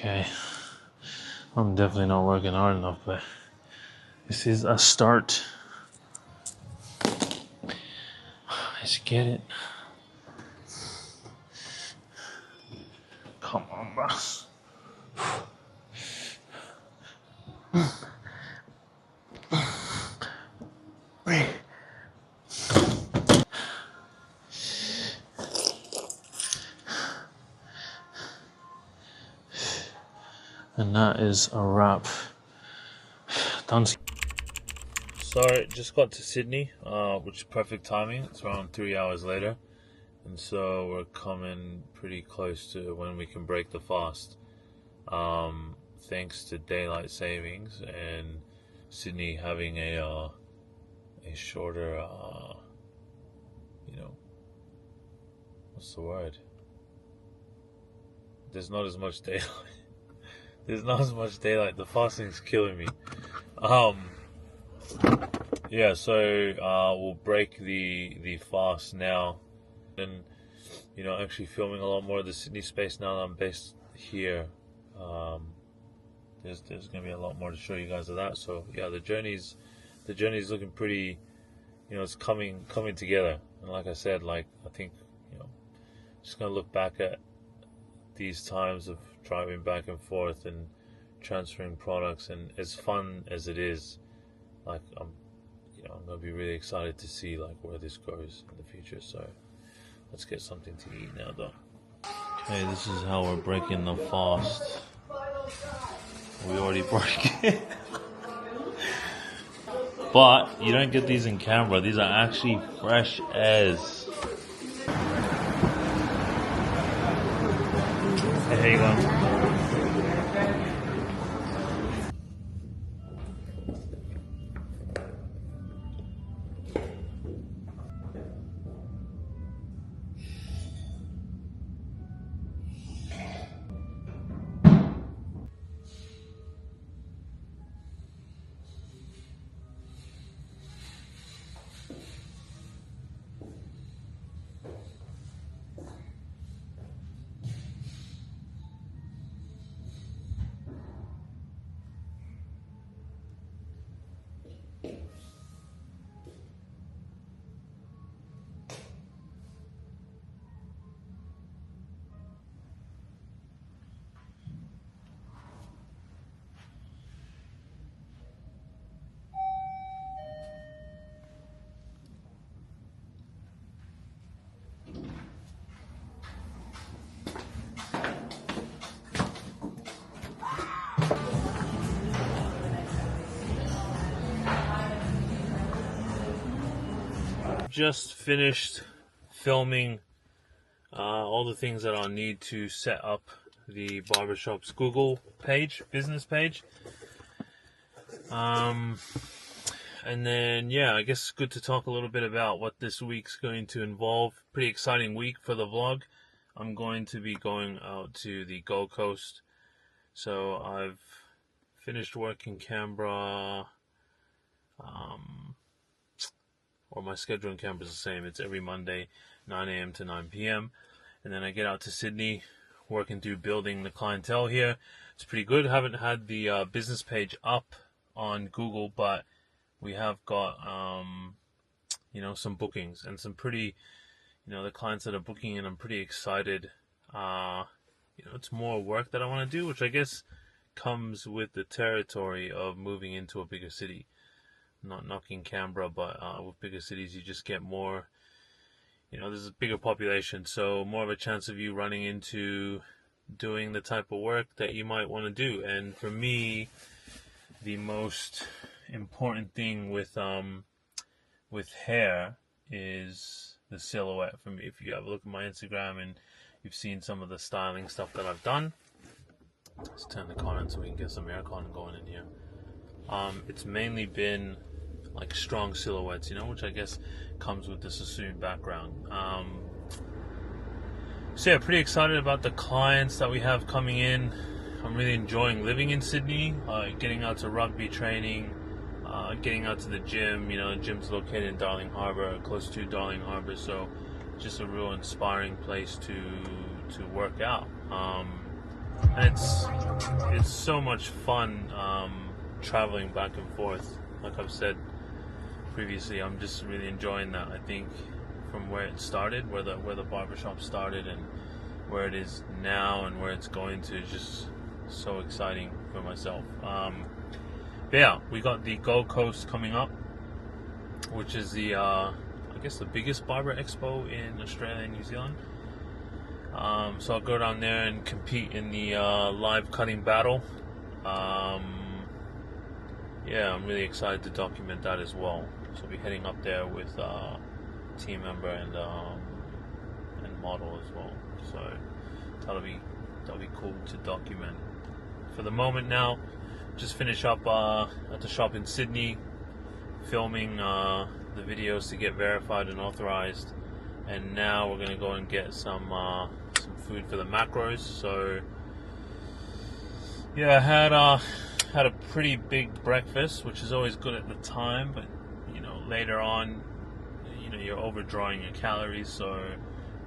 Okay, I'm definitely not working hard enough, but this is a start. Let's get it. Come on, boss. And that is a wrap. Done. So, just got to Sydney, which is perfect timing. It's around 3 hours later. And so we're coming pretty close to when we can break the fast. Thanks to daylight savings and Sydney having a shorter, what's the word? There's not as much daylight. There's not as much daylight. The fasting's killing me. Yeah, so we'll break the fast now. And, actually filming a lot more of the Sydney space now that I'm based here. There's going to be a lot more to show you guys of that. So, yeah, the journey's looking pretty, it's coming together. And like I said, I think, just going to look back at these times of driving back and forth and transferring products, and as fun as it is, I'm going to be really excited to see where this goes in the future. So let's get something to eat now, though. Okay, this is how we're breaking the fast. We already broke it. But you don't get these in Canberra. These are actually fresh as. Hey, you go. Just finished filming all the things that I'll need to set up the Barbershops Google page, business page. And then, I guess it's good to talk a little bit about what this week's going to involve. Pretty exciting week for the vlog. I'm going to be going out to the Gold Coast. So I've finished work in Canberra. Or my schedule in Canberra is the same. It's every Monday, 9 a.m. to 9 p.m. And then I get out to Sydney, working through building the clientele here. It's pretty good. Haven't had the business page up on Google, but we have got, some bookings and some pretty, the clients that are booking, and I'm pretty excited. It's more work that I want to do, which I guess comes with the territory of moving into a bigger city. Not knocking Canberra, but with bigger cities, you just get more, there's a bigger population, so more of a chance of you running into doing the type of work that you might want to do. And for me, the most important thing with hair is the silhouette for me. If you have a look at my Instagram and you've seen some of the styling stuff that I've done, Let's turn the car on so we can get some aircon going in here. It's mainly been like strong silhouettes, which I guess comes with the Sassoon background. So yeah, pretty excited about the clients that we have coming in. I'm really enjoying living in Sydney, getting out to rugby training, getting out to the gym. The gym's located in Darling Harbour, close to Darling Harbour, so just a real inspiring place to work out. And it's so much fun traveling back and forth. Like I've said previously, I'm just really enjoying that. I think from where it started, where the barbershop started, and where it is now, and where it's going to, is just so exciting for myself. But yeah, we got the Gold Coast coming up, which is the I guess the biggest barber expo in Australia and New Zealand. So I'll go down there and compete in the live cutting battle. Yeah, I'm really excited to document that as well. So I'll be heading up there with team member and model as well. So that'll be cool to document. For the moment now, just finish up at the shop in Sydney, filming the videos to get verified and authorized, and now we're gonna go and get some food for the macros. So yeah, I had a pretty big breakfast, which is always good at the time, but later on, you're overdrawing your calories, so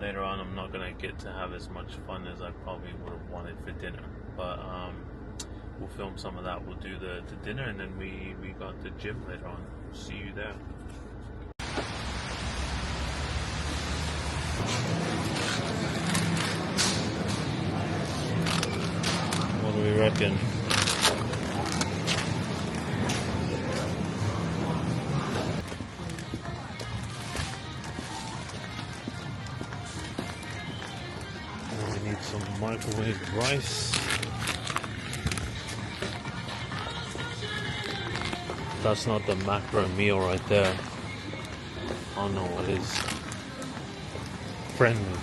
later on I'm not gonna get to have as much fun as I probably would have wanted for dinner. But we'll film some of that. We'll do the dinner, and then we got the gym later on. See you there. What do we reckon? We need some microwave rice. That's not the macro meal right there. I don't know what is. Friendly.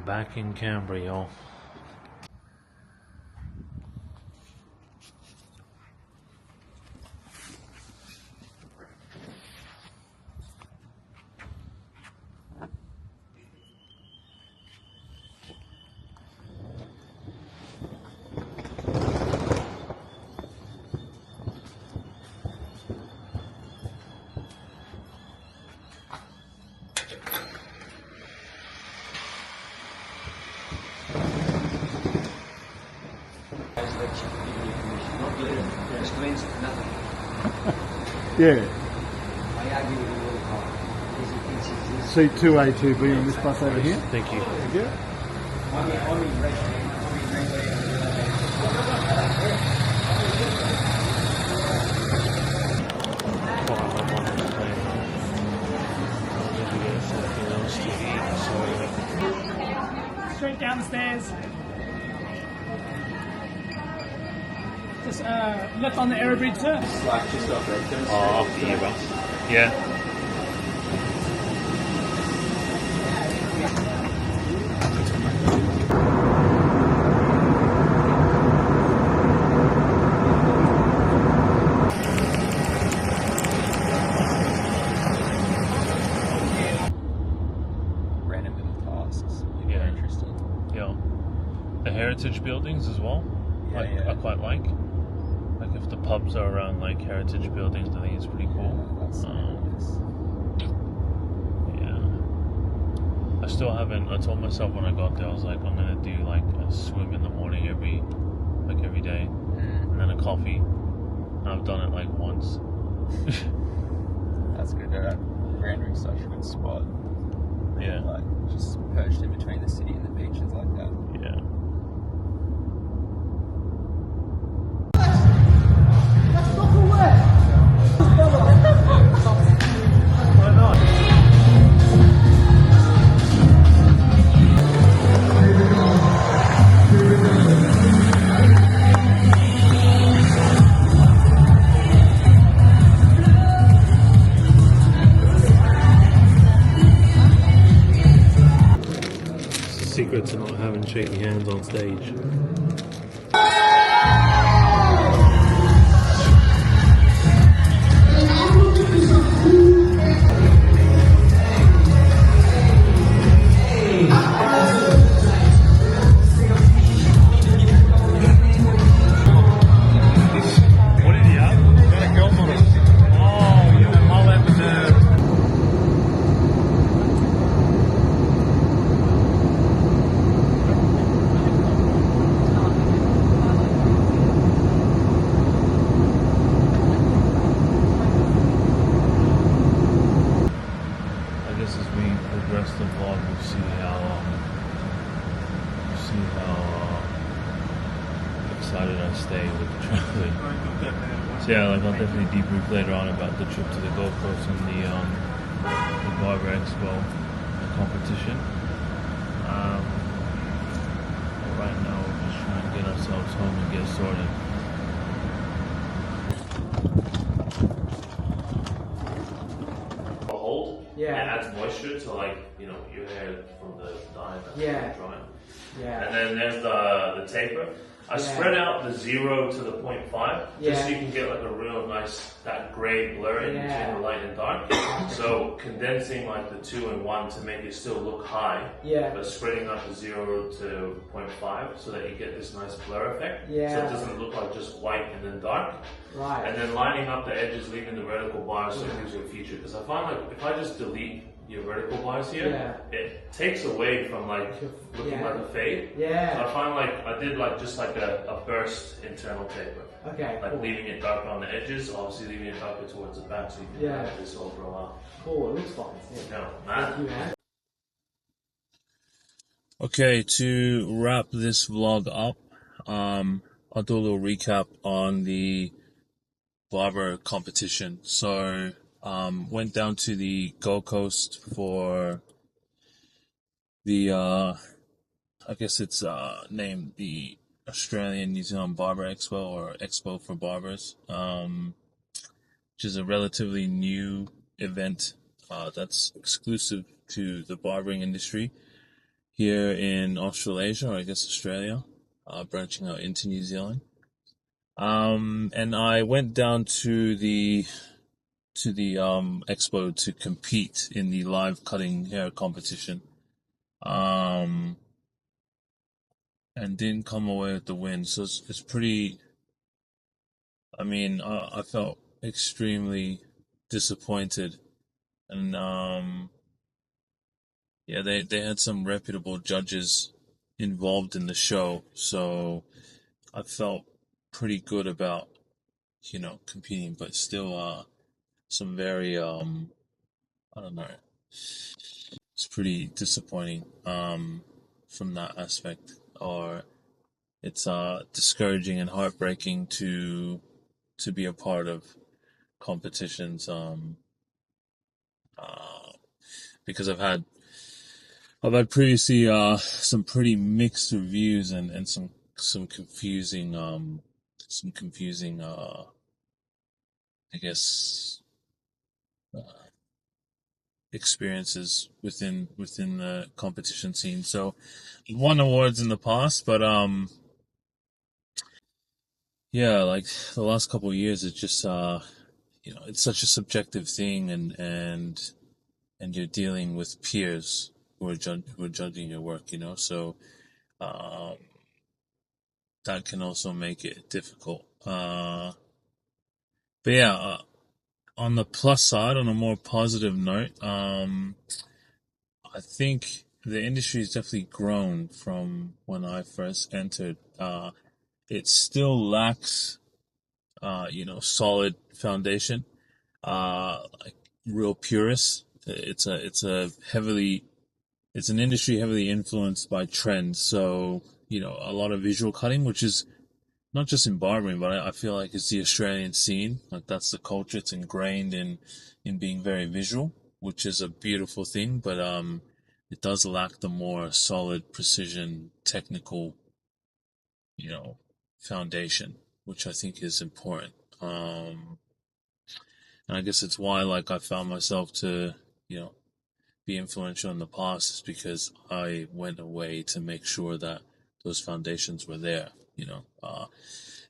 Back in Canberra, y'all. Yeah. I argue with him all the time. Because he thinks he's this. Seat 2A2B on this bus over here. Thank you. Thank you. I'm in red. Straight down the stairs. Just left on the aero bridge, sir. Like just off red. Oh, after you, bro. Yeah. Random little tasks. Yeah. Interesting. Yeah. The heritage buildings as well. I quite like. Like if the pubs are around like heritage buildings, I think it's pretty cool. That's Yeah. I still haven't. I told myself when I got there, I was like, I'm gonna do like a swim in the morning every day, and then a coffee. And I've done it like once. That's good. Randering's such a good spot. Yeah. Like just perched in between the city and the beaches like that. Yeah. Secret to not having shaky hands on stage. What did he have? Got a girl model. Oh, you know, my episode. I guess as we progress the vlog, we'll see how excited I stay with the traveling. So yeah, like I'll definitely debrief later on about the trip to the Gold Coast and the Barber Expo competition. But right now we're just trying to get ourselves home and get sorted. Hold. Yeah. And it adds moisture to like, you know, your hair from the dye that's Yeah. drying. Yeah. And then there's the taper. I spread out the 0 to the 0.5 just so you can get like a real nice that gray blur in between the light and dark. So condensing like the 2 and 1 to make it still look high, but spreading out the 0 to 0.5 so that you get this nice blur effect. So it doesn't look like just white and then dark. Right. And then lining up the edges, leaving the vertical bars so it gives you a feature. Because I find like if I just delete your vertical bars here, it takes away from like looking like a fade. So I find like I did like just like a burst internal taper. Okay. Like leaving it darker on the edges, obviously leaving it darker towards the back so you can have this overall. Cool. It looks fine. No, man. Thank you, man. Okay, to wrap this vlog up, I'll do a little recap on the Barber competition. So, went down to the Gold Coast for the, I guess it's named the Australian New Zealand Barber Expo or Expo for Barbers, which is a relatively new event that's exclusive to the barbering industry here in Australasia, or I guess Australia, branching out into New Zealand. And I went down to the Expo to compete in the live cutting hair competition. Um, and didn't come away with the win. So it's pretty. I mean, I felt extremely disappointed, and yeah, they had some reputable judges involved in the show, so I felt pretty good about competing, but still some very I don't know, it's pretty disappointing from that aspect, or it's discouraging and heartbreaking to be a part of competitions uh because I've had previously some pretty mixed reviews and some confusing I guess uh, experiences within the competition scene. So won awards in the past, but yeah, like the last couple of years, it's just it's such a subjective thing, and you're dealing with peers who are judging your work, so um, that can also make it difficult. But yeah, on the plus side, on a more positive note, I think the industry has definitely grown from when I first entered. It still lacks, solid foundation, like real purists. It's an industry heavily influenced by trends. So, a lot of visual cutting, which is not just in barbering, but I feel like it's the Australian scene. Like that's the culture. It's ingrained in being very visual, which is a beautiful thing. But it does lack the more solid, precision, technical, you know, foundation, which I think is important. And I guess it's why, like, I found myself to, you know, be influential in the past, is because I went away to make sure that those foundations were there.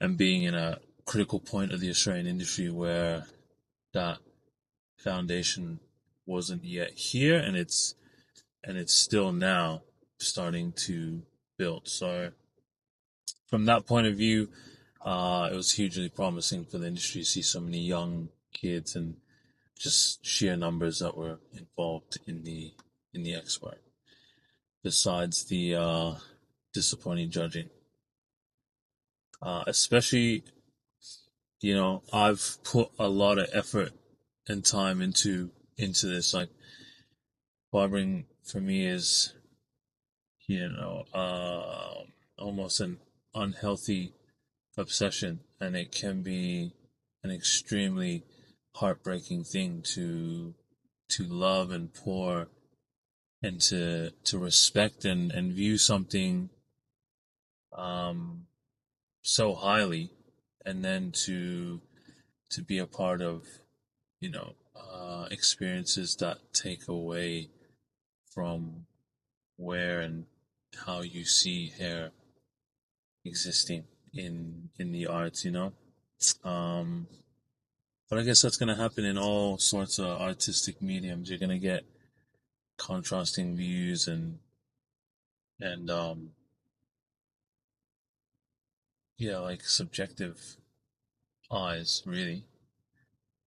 And being in a critical point of the Australian industry where that foundation wasn't yet here, and it's still now starting to build. So from that point of view, it was hugely promising for the industry to see so many young kids and just sheer numbers that were involved in the expo. Besides the disappointing judging, especially I've put a lot of effort and time into this. Like barbering for me is, almost an unhealthy obsession, and it can be an extremely heartbreaking thing to love and pour and to respect and view something um so highly, and then to be a part of experiences that take away from where and how you see hair existing in the arts, um but I guess that's going to happen in all sorts of artistic mediums. You're going to get contrasting views and yeah, like subjective eyes, really.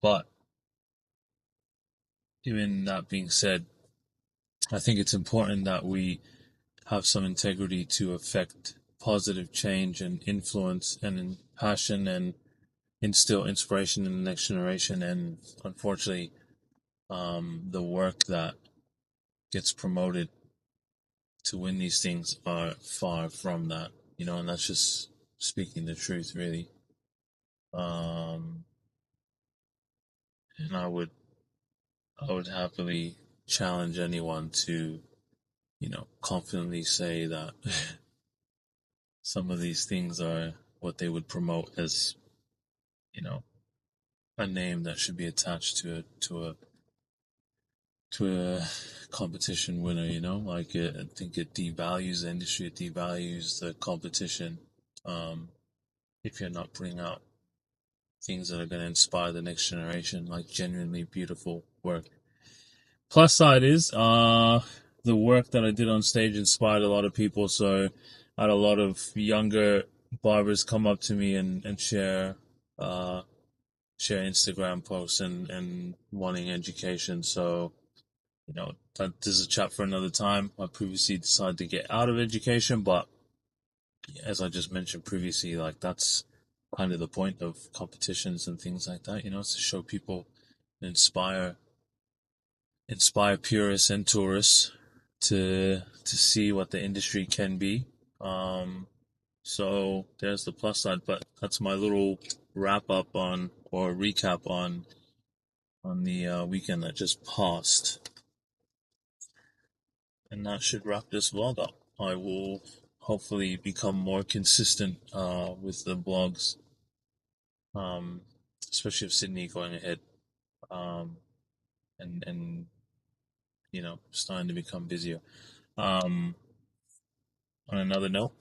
But even that being said, I think it's important that we have some integrity to affect positive change and influence and passion and instill inspiration in the next generation. And unfortunately, the work that gets promoted to win these things are far from that, and that's just speaking the truth, really. Um, and I would happily challenge anyone to, confidently say that some of these things are what they would promote as, you know, a name that should be attached to a a competition winner, you know, like I think it devalues the industry, it devalues the competition. If you're not putting out things that are going to inspire the next generation, like genuinely beautiful work. Plus side is, the work that I did on stage inspired a lot of people. So I had a lot of younger barbers come up to me and share Instagram posts and wanting education. So, you know, that is a chat for another time. I previously decided to get out of education, but as I just mentioned previously, like that's kind of the point of competitions and things like that, you know, it's to show people, inspire purists and tourists to see what the industry can be. So there's the plus side, but that's my little wrap up on or recap on the weekend that just passed, and that should wrap this vlog up. I will hopefully become more consistent with the vlogs, um, especially with Sydney going ahead, um, and you know starting to become busier. On another note,